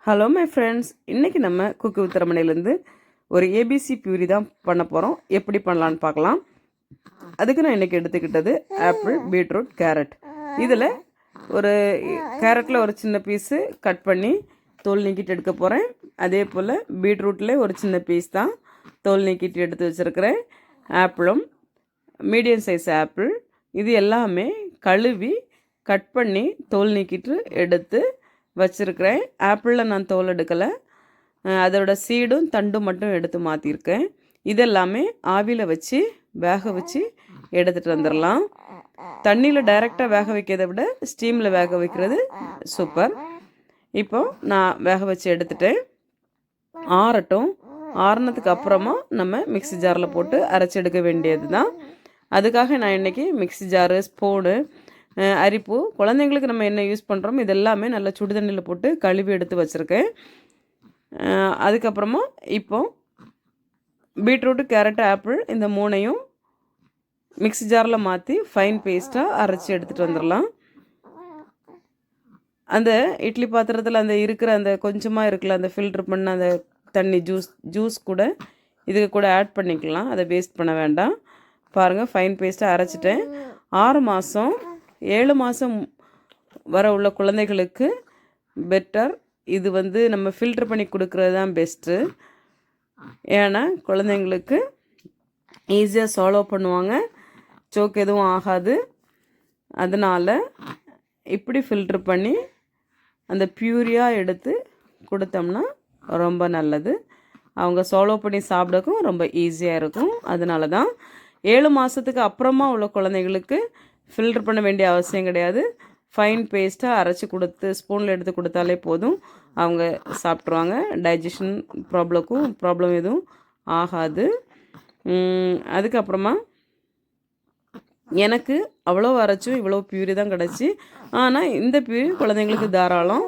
Hello my friends, இன்றைக்கி நம்ம cook with ரமணிலேருந்து ஒரு ஏபிசி பியூரி தான் பண்ண போகிறோம். எப்படி பண்ணலான்னு பார்க்கலாம். அதுக்கு நான் இன்றைக்கி எடுத்துக்கிட்டது ஆப்பிள், பீட்ரூட், கேரட். இதில் ஒரு கேரட்டில் ஒரு சின்ன பீஸு கட் பண்ணி தோல் நீக்கிட்டு எடுக்க போகிறேன். அதே போல் பீட்ரூட்டில் ஒரு சின்ன பீஸ் தான் தோல் நீக்கிட்டு எடுத்து வச்சுருக்கிறேன். ஆப்பிளும் மீடியம் சைஸ் ஆப்பிள், இது எல்லாமே கழுவி கட் பண்ணி தோல் நீக்கிட்டு எடுத்து வச்சுருக்கிறேன். ஆப்பிளில் நான் தோல் எடுக்கலை, அதோட சீடும் தண்டும் மட்டும் எடுத்து மாற்றிருக்கேன். இதெல்லாமே ஆவியில் வச்சு வேக வச்சு எடுத்துகிட்டு வந்துடலாம். தண்ணியில் டைரெக்டாக வேக வைக்கிறதை விட ஸ்டீமில் வேக வைக்கிறது சூப்பர். இப்போ நான் வேக வச்சு எடுத்துட்டேன். ஆறட்டும். ஆறுனதுக்கு அப்புறமா நம்ம மிக்ஸி ஜாரில் போட்டு அரைச்சி எடுக்க வேண்டியது தான். அதுக்காக நான் இன்றைக்கி மிக்ஸி ஜாரு, ஸ்பூனு, அரிப்பு, குழந்தைங்களுக்கு நம்ம என்ன யூஸ் பண்ணுறோம் இதெல்லாமே நல்லா சுடு தண்ணியில் போட்டு கழுவி எடுத்து வச்சுருக்கேன். அதுக்கப்புறமா இப்போ பீட்ரூட்டு, கேரட்டு, ஆப்பிள் இந்த மூணையும் மிக்ஸி ஜாரில் மாற்றி ஃபைன் பேஸ்ட்டாக அரைச்சி எடுத்துகிட்டு வந்துடலாம். அந்த இட்லி பாத்திரத்தில் அந்த இருக்கிற அந்த கொஞ்சமாக இருக்குல்ல, அந்த ஃபில்ட்ரு பண்ண அந்த தண்ணி ஜூஸ் கூட இதுக்கு கூட ஆட் பண்ணிக்கலாம். அதை வேஸ்ட் பண்ண வேண்டாம். பாருங்கள், ஃபைன் பேஸ்ட்டாக அரைச்சிட்டேன். 6 மாதம் 7 மாதம் வர உள்ள குழந்தைகளுக்கு பெட்டர். இது நம்ம ஃபில்ட்ரு பண்ணி கொடுக்குறது தான் பெஸ்ட்டு. ஏன்னா குழந்தைங்களுக்கு ஈஸியாக சால்வ் பண்ணுவாங்க, சோக் எதுவும் ஆகாது. அதனால் இப்படி ஃபில்ட்ரு பண்ணி அந்த பியூரியாக எடுத்து கொடுத்தோம்னா ரொம்ப நல்லது. அவங்க சால்வ் பண்ணி சாப்பிடக்கும் ரொம்ப ஈஸியாக இருக்கும். அதனால தான் 7 மாதத்துக்கு அப்புறமா உள்ள குழந்தைங்களுக்கு ஃபில்ட்ரு பண்ண வேண்டிய அவசியம் கிடையாது. ஃபைன் பேஸ்ட்டாக அரைச்சி கொடுத்து ஸ்பூனில் எடுத்து கொடுத்தாலே போதும், அவங்க சாப்பிட்ருவாங்க. டைஜஷன் ப்ராப்ளம் எதுவும் ஆகாது. அதுக்கப்புறமா எனக்கு அவ்வளோ அரைச்சும் இவ்வளோ பியூரி தான் கிடச்சி. ஆனால் இந்த பியூரி குழந்தைங்களுக்கு தாராளம்.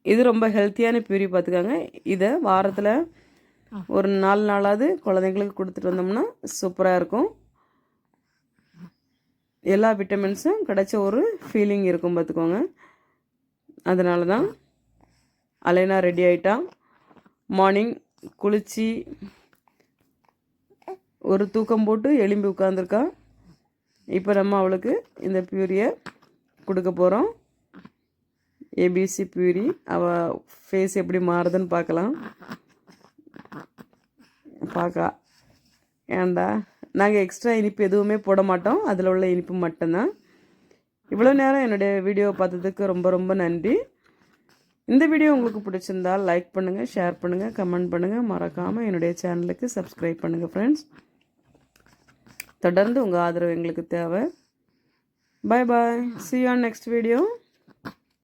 இது ரொம்ப ஹெல்த்தியான பியூரி பார்த்துக்காங்க. இதை வாரத்தில் ஒரு 4 நாளாவது குழந்தைங்களுக்கு கொடுத்துட்டு வந்தோம்னா சூப்பராக இருக்கும். எல்லா விட்டமின்ஸும் கிடைச்ச ஒரு ஃபீலிங் இருக்கும் பார்த்துக்கோங்க. அதனால தான் அலைனா ரெடி ஆகிட்டா. மார்னிங் குளித்து ஒரு தூக்கம் போட்டு எலும்பி உட்காந்துருக்கா. இப்போ நம்ம அவளுக்கு இந்த பியூரியை கொடுக்க போகிறோம். ஏபிசி பியூரி. அவள் ஃபேஸ் எப்படி மாறுதுன்னு பார்க்கலாம். ஏண்டா நாங்கள் எக்ஸ்ட்ரா இனிப்பு எதுவுமே போட மாட்டோம், அதில் உள்ள இனிப்பு மட்டும்தான். இவ்வளோ நேரம் என்னுடைய வீடியோவை பார்த்ததுக்கு ரொம்ப ரொம்ப நன்றி. இந்த வீடியோ உங்களுக்கு பிடிச்சிருந்தால் லைக் பண்ணுங்கள், ஷேர் பண்ணுங்கள், கமெண்ட் பண்ணுங்கள். மறக்காமல் என்னுடைய சேனலுக்கு சப்ஸ்கிரைப் பண்ணுங்கள் ஃப்ரெண்ட்ஸ். தொடர்ந்து உங்கள் ஆதரவு எங்களுக்கு தேவை. பாய் பாய். See you on next video.